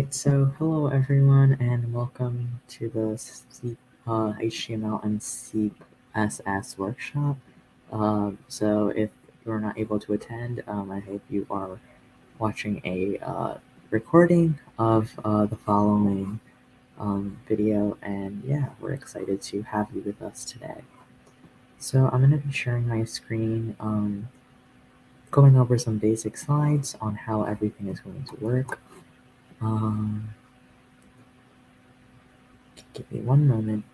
Alright, so hello everyone and welcome to the HTML and CSS workshop. So if you're not able to attend, I hope you are watching a recording of the following video, and yeah, we're excited to have you with us today. So I'm going to be sharing my screen, going over some basic slides on how everything is going to work. Give me one moment.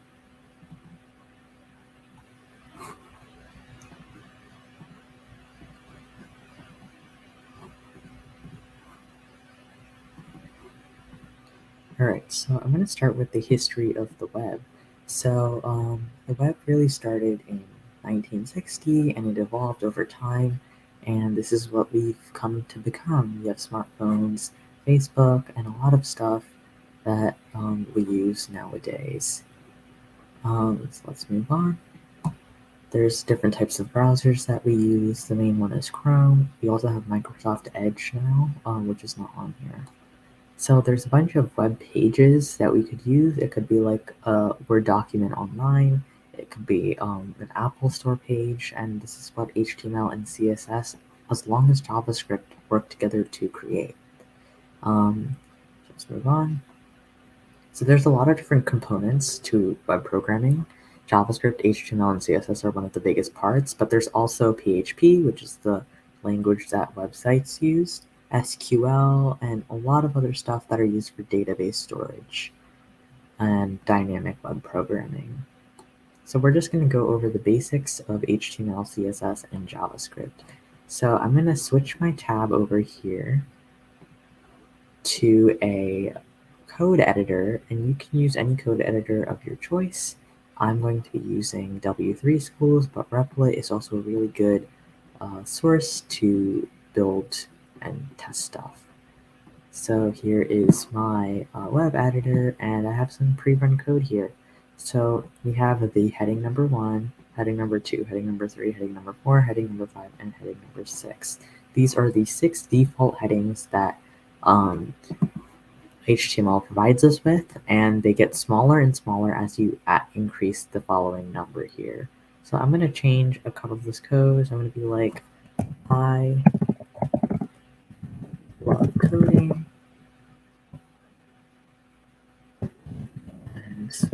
Alright, so I'm going to start with the history of the web. So the web really started in 1960 and it evolved over time, and this is what we've come to become. We have smartphones, Facebook, and a lot of stuff that we use nowadays. So let's move on. There's different types of browsers that we use. The main one is Chrome. We also have Microsoft Edge now, which is not on here. So there's a bunch of web pages that we could use. It could be like a Word document online. It could be an Apple Store page, and this is what HTML and CSS, as long as JavaScript, work together to create. Let's move on. So there's a lot of different components to web programming. JavaScript, HTML, and CSS are one of the biggest parts, but there's also PHP, which is the language that websites use, SQL, and a lot of other stuff that are used for database storage and dynamic web programming. So we're just going to go over the basics of HTML, CSS, and JavaScript. So I'm going to switch my tab over here to a code editor, and you can use any code editor of your choice. I'm going to be using W3 Schools, but Replit is also a really good source to build and test stuff. So here is my web editor, and I have some pre-run code here. So we have the heading number 1, heading number 2, heading number 3, heading number 4, heading number 5, and heading number 6. These are the 6 default headings that HTML provides us with, and they get smaller and smaller as you increase the following number here. So I'm going to change a couple of this code. So I'm going to be like, I love coding, and so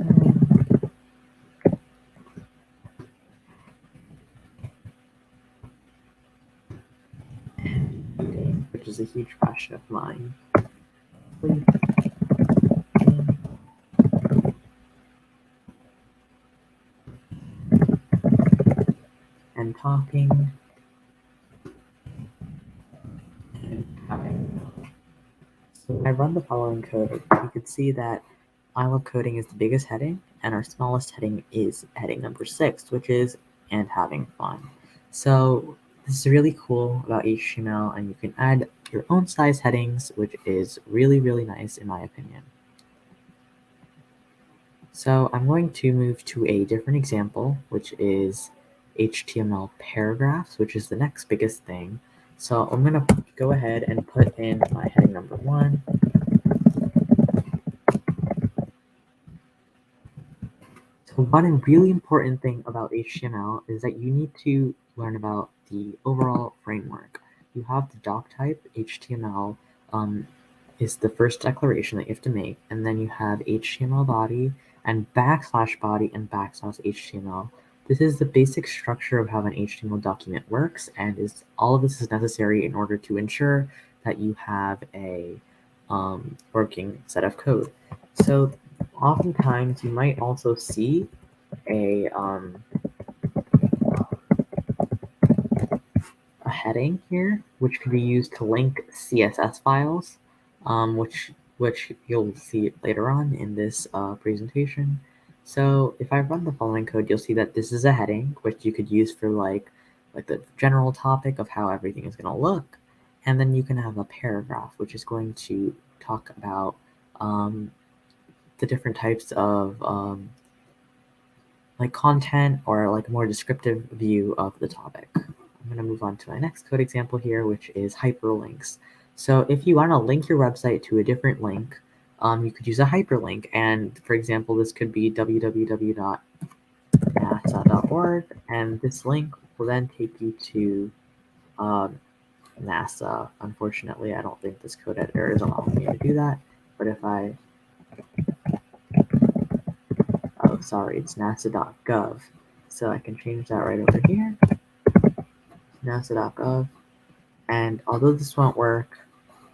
reading, which is a huge passion of mine. And talking and having. So I run the following code. You could see that I love coding is the biggest heading, and our smallest heading is heading number 6, which is and having fun. So this is really cool about HTML, and you can add your own size headings, which is really, really nice in my opinion. So I'm going to move to a different example, which is HTML paragraphs, which is the next biggest thing. So I'm going to go ahead and put in my heading number 1. So one really important thing about HTML is that you need to learn about the overall framework. You have the doc type, HTML is the first declaration that you have to make, and then you have HTML body and backslash body and backslash HTML. This is the basic structure of how an HTML document works, and all of this is necessary in order to ensure that you have a working set of code. So oftentimes you might also see a heading here, which can be used to link CSS files, which you'll see later on in this presentation. So if I run the following code, you'll see that this is a heading, which you could use for like the general topic of how everything is going to look. And then you can have a paragraph, which is going to talk about the different types of like content or like a more descriptive view of the topic. I'm going to move on to my next code example here, which is hyperlinks. So if you want to link your website to a different link, you could use a hyperlink. And for example, this could be www.nasa.org, and this link will then take you to NASA. Unfortunately, I don't think this code editor is allowing me to do that. But if oh, sorry, it's nasa.gov. So I can change that right over here, nasa.gov. And although this won't work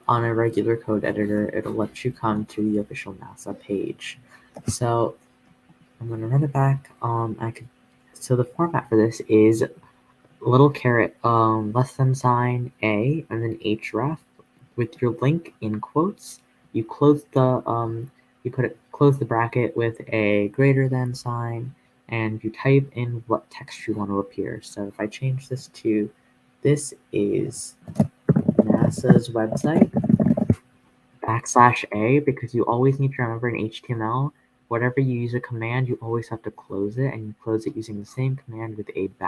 on a regular code editor, it'll let you come to the official NASA page. So I'm gonna run it back. So the format for this is little caret less than sign a and then href with your link in quotes. You close the close the bracket with a greater than sign, and you type in what text you want to appear. So if I change this to, this is NASA's website \a, because you always need to remember in HTML, whatever you use a command, you always have to close it, and you close it using the same command with a \.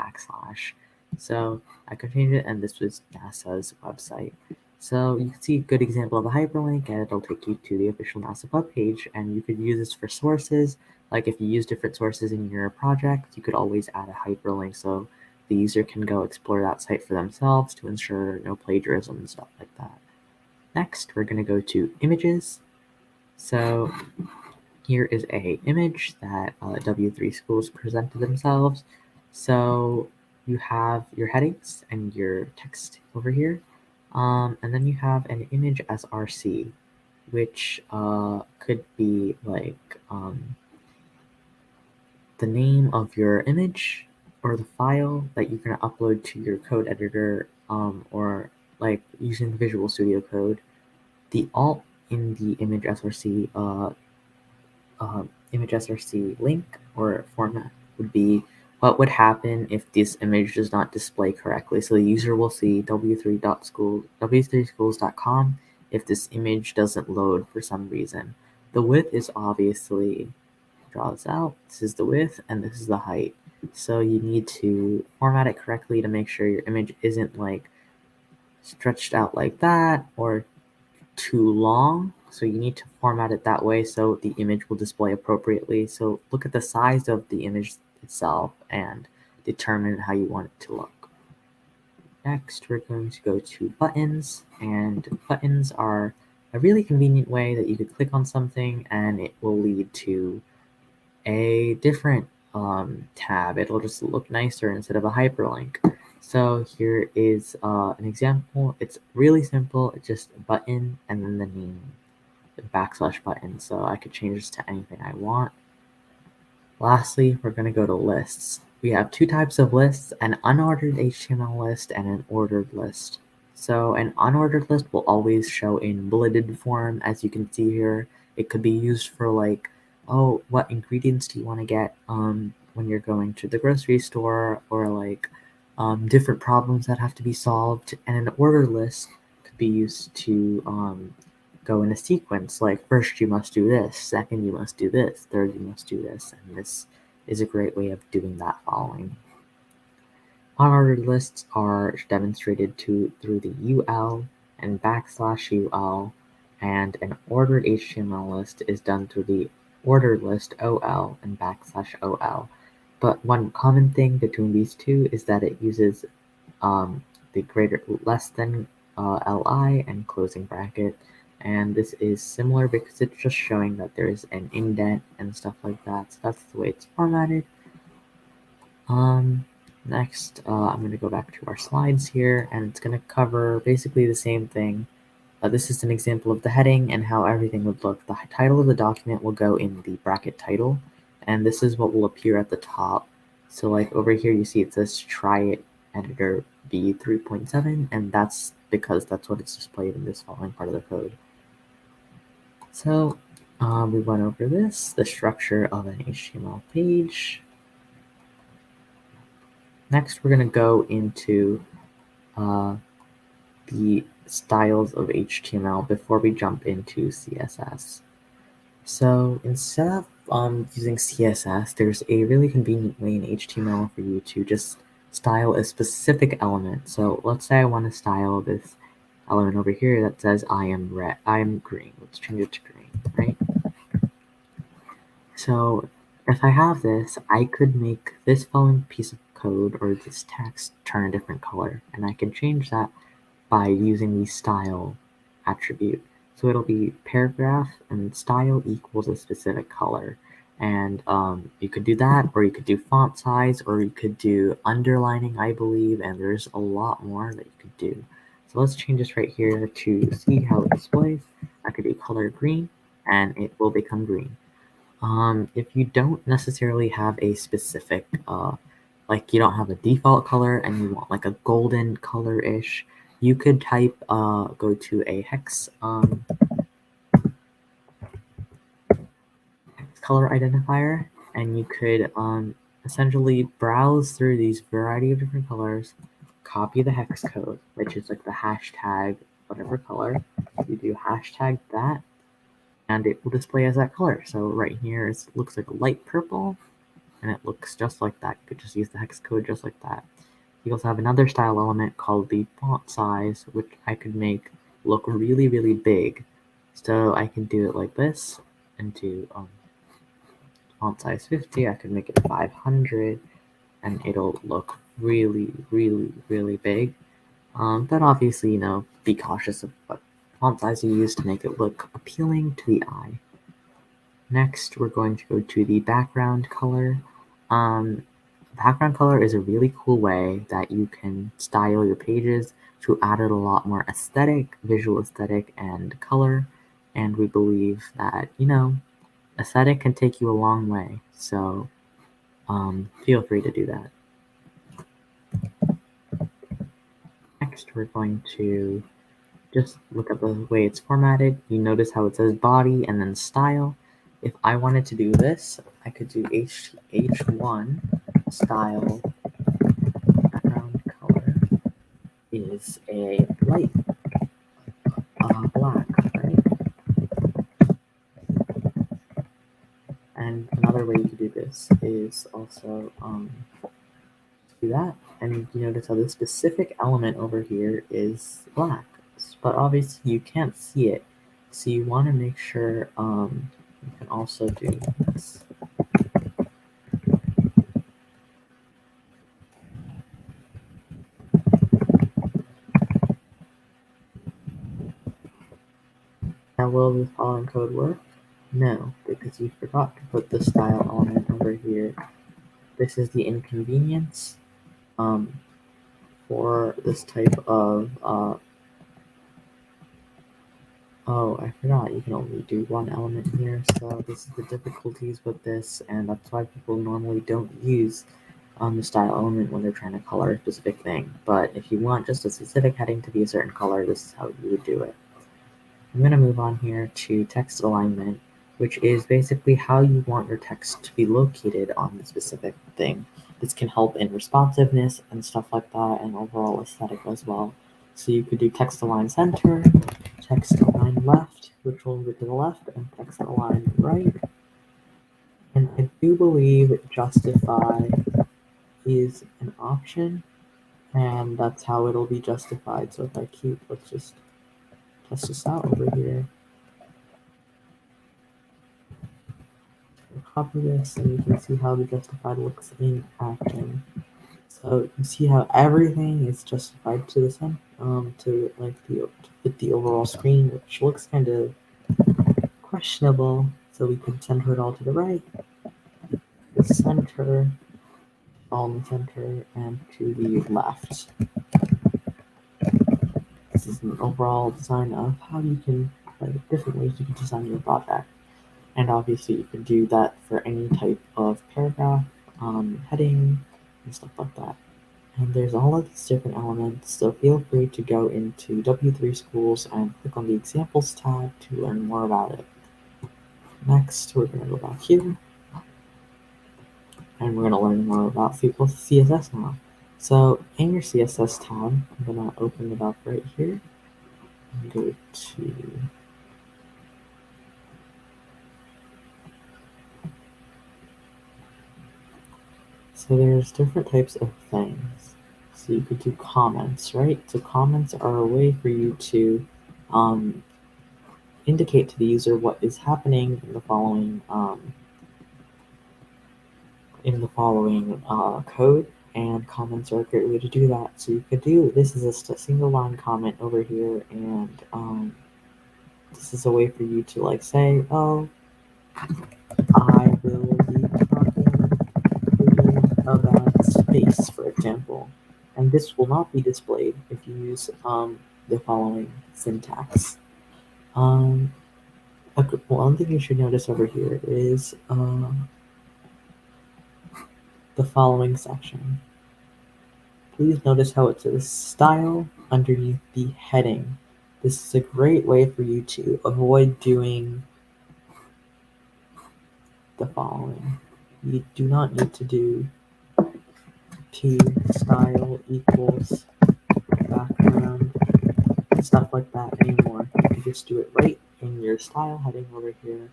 So I could change it, and this was NASA's website. So you can see a good example of a hyperlink, and it'll take you to the official NASA webpage, and you could use this for sources. Like if you use different sources in your project, you could always add a hyperlink so the user can go explore that site for themselves to ensure no plagiarism and stuff like that. Next, we're going to go to images. So here is a image that W3 schools presented themselves. So you have your headings and your text over here. And then you have an image src, which could be like the name of your image or the file that you're going to upload to your code editor, or like using Visual Studio Code. The alt in the image src link or format would be what would happen if this image does not display correctly. So the user will see w3schools.com if this image doesn't load for some reason. The width is obviously, draw this out, this is the width and this is the height. So you need to format it correctly to make sure your image isn't like stretched out like that or too long, so you need to format it that way so the image will display appropriately. So look at the size of the image itself and determine how you want it to look. Next, we're going to go to buttons, and buttons are a really convenient way that you could click on something and it will lead to a different tab. It'll just look nicer instead of a hyperlink. So here is an example. It's really simple. It's just a button and then the name, the / button. So I could change this to anything I want. Lastly, we're going to go to lists. We have two types of lists, an unordered HTML list and an ordered list. So an unordered list will always show in bulleted form, as you can see here. It could be used for like, oh, what ingredients do you want to get when you're going to the grocery store, or like different problems that have to be solved. And an order list could be used to go in a sequence, like first you must do this, second you must do this, third you must do this, and this is a great way of doing that following. Unordered lists are demonstrated through the UL and \UL, and an ordered HTML list is done through the ordered list OL and \OL. But one common thing between these two is that it uses the greater less than li and closing bracket, and this is similar because it's just showing that there's an indent and stuff like that. So that's the way it's formatted. Next, I'm going to go back to our slides here, and it's going to cover basically the same thing. This is an example of the heading and how everything would look. The title of the document will go in the bracket title, and this is what will appear at the top. So like over here, you see it says try it editor v3.7, and that's because that's what it's displayed in this following part of the code. So we went over this, the structure of an HTML page. Next, we're going to go into the styles of HTML before we jump into CSS. So instead of using CSS, there's a really convenient way in HTML for you to just style a specific element. So let's say I want to style this element over here that says I am green. Let's change it to green, right? So if I have this, I could make this following piece of code or this text turn a different color, and I can change that by using the style attribute. So it'll be paragraph and style equals a specific color. And you could do that, or you could do font size, or you could do underlining, I believe, and there's a lot more that you could do. So let's change this right here to see how it displays. I could do color green, and it will become green. If you don't necessarily have a specific, like you don't have a default color and you want like a golden color-ish, you could type, go to a hex color identifier, and you could essentially browse through these variety of different colors, copy the hex code, which is like the hashtag whatever color. You do hashtag that, and it will display as that color. So right here it looks like light purple, and it looks just like that. You could just use the hex code just like that. You also have another style element called the font size, which I could make look really, really big. So I can do it like this and do font size 50. I could make it 500, and it'll look really, really, really big. But obviously, be cautious of what font size you use to make it look appealing to the eye. Next, we're going to go to the background color. Background color is a really cool way that you can style your pages to add a lot more aesthetic, visual aesthetic, and color. And we believe that, aesthetic can take you a long way. So feel free to do that. Next, we're going to just look at the way it's formatted. You notice how it says body and then style. If I wanted to do this, I could do H1 style background color is a light black, right? And another way you could do this is also do that, and you notice how this specific element over here is black, but obviously you can't see it, so you want to make sure you can also do this. Now, will the following code work? No, because you forgot to put the style element over here. This is the inconvenience for this type of, oh, I forgot, you can only do one element here, so this is the difficulties with this, and that's why people normally don't use the style element when they're trying to color a specific thing. But if you want just a specific heading to be a certain color, this is how you would do it. I'm going to move on here to text alignment, which is basically how you want your text to be located on the specific thing. This can help in responsiveness and stuff like that, and overall aesthetic as well. So you could do text align center, text align left, which will move it to the left, and text align right. And I do believe justify is an option, and that's how it'll be justified. So if I let's just test this out over here. Copy this, and you can see how the justified looks in action. So you see how everything is justified to the center, to fit the overall screen, which looks kind of questionable. So we can center it all to the right, the center, all in the center, and to the left. This is an overall design of how you can, different ways you can design your project. And obviously you can do that for any type of paragraph, heading, and stuff like that. And there's all of these different elements, so feel free to go into W3 Schools and click on the Examples tab to learn more about it. Next, we're going to go back here, and we're going to learn more about CSS now. So in your CSS tab, I'm going to open it up right here, and go to so there's different types of things. So you could do comments, right? So comments are a way for you to indicate to the user what is happening in the following code, and comments are a great way to do that. So you could do this is a single line comment over here, and this is a way for you to like say, oh, I will be talking about space, for example, and this will not be displayed if you use the following syntax. One thing you should notice over here is the following section. Please notice how it says style underneath the heading. This is a great way for you to avoid doing the following. You do not need to do t style equals background, stuff like that anymore. You can just do it right in your style heading over here,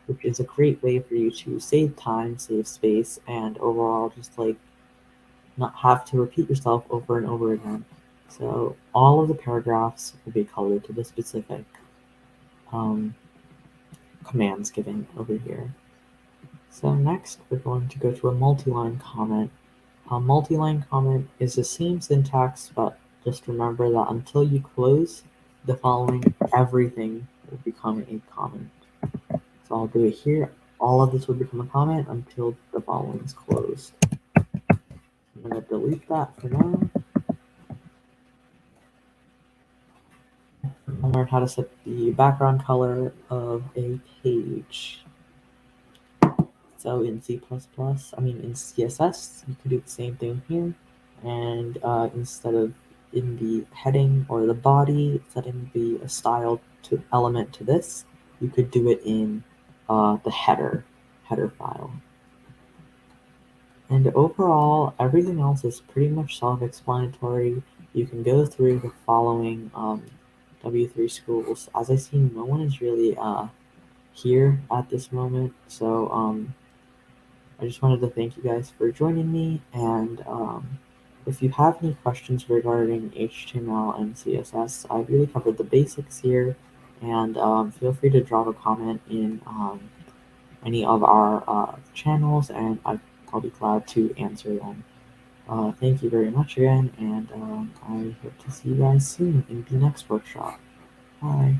which is a great way for you to save time, save space, and overall just like not have to repeat yourself over and over again. So all of the paragraphs will be colored to the specific commands given over here. So next, we're going to go to a multi-line comment. A multi-line comment is the same syntax, but just remember that until you close the following, everything will become a comment. So I'll do it here. All of this will become a comment until the following is closed. I'm going to delete that for now. I'll learn how to set the background color of a page. So in in CSS, you can do the same thing here. And instead of in the heading or the body, setting the style to element to this, you could do it in the header file. And overall, everything else is pretty much self-explanatory. You can go through the following W3 schools. As I see, no one is really here at this moment, so I just wanted to thank you guys for joining me, and if you have any questions regarding HTML and CSS, I really covered the basics here, and feel free to drop a comment in any of our channels, and I'll be glad to answer them. Thank you very much again, and I hope to see you guys soon in the next workshop. Bye.